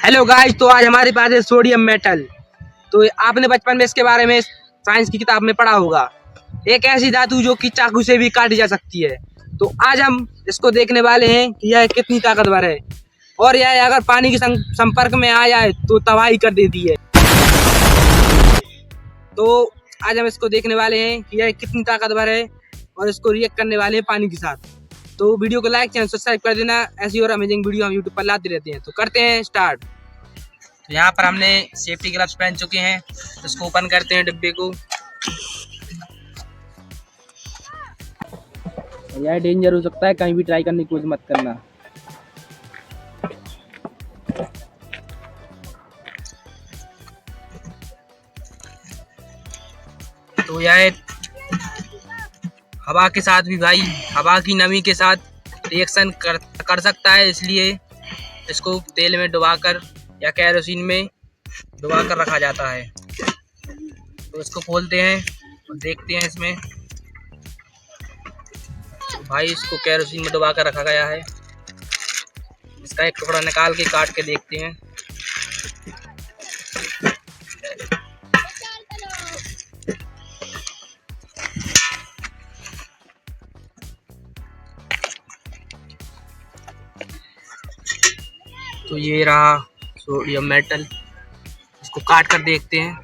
Hello guys, तो आज हमारे पास है सोडियम मेटल। तो आपने बचपन में इसके बारे में साइंस की किताब में पढ़ा होगा। एक ऐसी धातु जो कि चाकू से भी काटी जा सकती है। तो आज हम इसको देखने वाले हैं कि यह कितनी ताकतवर है और यह अगर पानी के संपर्क में आ जाए तो तबाही कर देती है। तो आज हम इसको देखने वाले हैं कि यह कितनी ताकतवर है और इसको रिएक्ट करने वाले हैं पानी के साथ। तो वीडियो को लाइक चैनल सब्सक्राइब कर देना। ऐसी और अमेजिंग वीडियो हम यूट्यूब पर लाते रहते हैं। तो करते हैं स्टार्ट। तो यहाँ पर हमने सेफ्टी ग्लव्स पहन चुके हैं। तो इसको ओपन करते हैं डिब्बे को। यह डेंजर हो सकता है, कहीं भी ट्राई करने की कोशिश मत करना। तो यह हवा के साथ भी भाई, हवा की नमी के साथ रिएक्शन कर सकता है, इसलिए इसको तेल में डुबाकर या केरोसिन में डुबाकर रखा जाता है। तो इसको खोलते हैं और देखते हैं इसमें। भाई इसको केरोसिन में डुबा कर रखा गया है। इसका एक टुकड़ा निकाल के काट के देखते हैं। तो ये रहा सोडियम मेटल। इसको काट कर देखते हैं।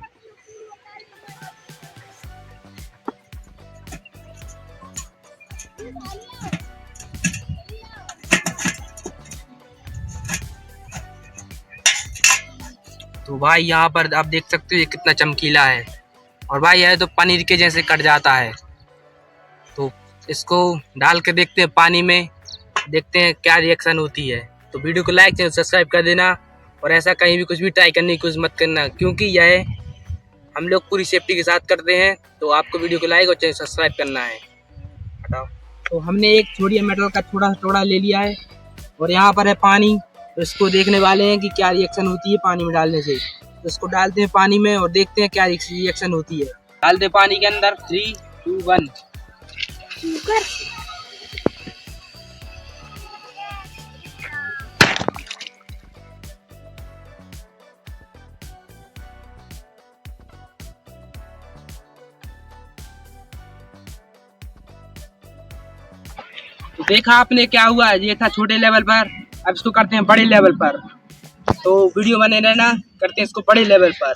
तो भाई यहाँ पर आप देख सकते हो ये कितना चमकीला है और भाई यह तो पनीर के जैसे कट जाता है। तो इसको डाल के देखते हैं पानी में, देखते हैं क्या रिएक्शन होती है। तो वीडियो को लाइक चैनल सब्सक्राइब कर देना और ऐसा कहीं भी कुछ भी ट्राई करने की कोशिश मत करना, क्योंकि यह हम लोग पूरी सेफ्टी के साथ करते हैं। तो आपको वीडियो को लाइक और चैनल सब्सक्राइब करना है। हटाओ। तो हमने एक सोडियम मेटल का छोटा टुकड़ा ले लिया है और यहाँ पर है पानी। तो इसको देखने वाले हैं कि क्या रिएक्शन होती है पानी में डालने से। तो इसको डालते हैं पानी में और देखते हैं क्या रिएक्शन होती है। डालते हैं पानी के अंदर। 3, 2, 1। तो देखा आपने क्या हुआ। ये था छोटे लेवल पर, अब इसको करते हैं बड़े लेवल पर। तो वीडियो बने रहना, करते हैं इसको बड़े लेवल पर।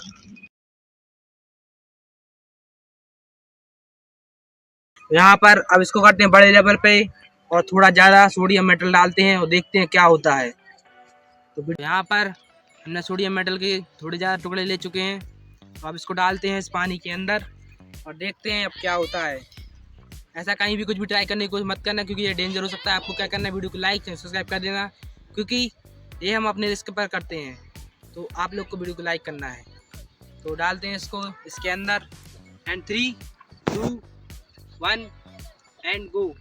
यहाँ पर अब इसको करते हैं बड़े लेवल पे और थोड़ा ज़्यादा सोडियम मेटल डालते हैं और देखते हैं क्या होता है। तो यहाँ पर हमने सोडियम मेटल के थोड़े ज़्यादा टुकड़े ले चुके हैं। तो अब इसको डालते हैं इस पानी के अंदर और देखते हैं अब क्या होता है। ऐसा कहीं भी कुछ भी ट्राई करने की कोशिश मत करना, क्योंकि ये डेंजर हो सकता है। आपको क्या करना है, वीडियो को लाइक चैनल सब्सक्राइब कर देना, क्योंकि ये हम अपने रिस्क पर करते हैं। तो आप लोग को वीडियो को लाइक करना है। तो डालते हैं इसको इसके अंदर एंड 3, 2, 1 एंड गो।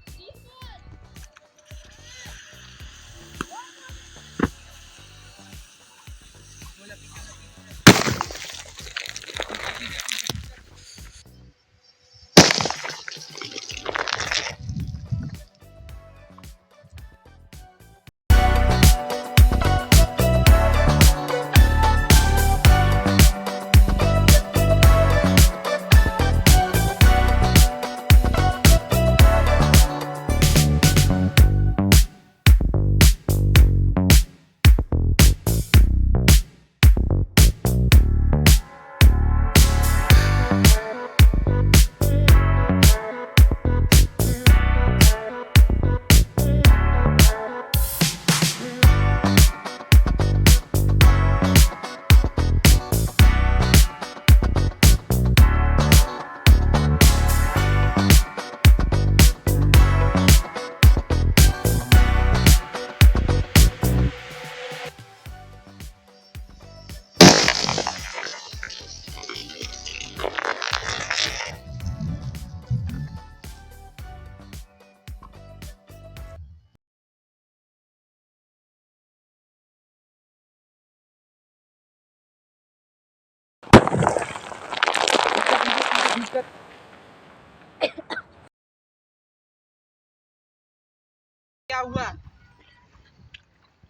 क्या हुआ?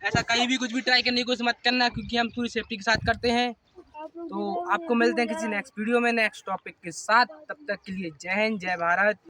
ऐसा कहीं भी कुछ भी ट्राई करने की कोशिश मत करना, क्योंकि हम पूरी सेफ्टी के साथ करते हैं। तो आपको मिलते हैं किसी नेक्स्ट वीडियो में नेक्स्ट टॉपिक के साथ। तब तक के लिए जय हिंद, जय भारत।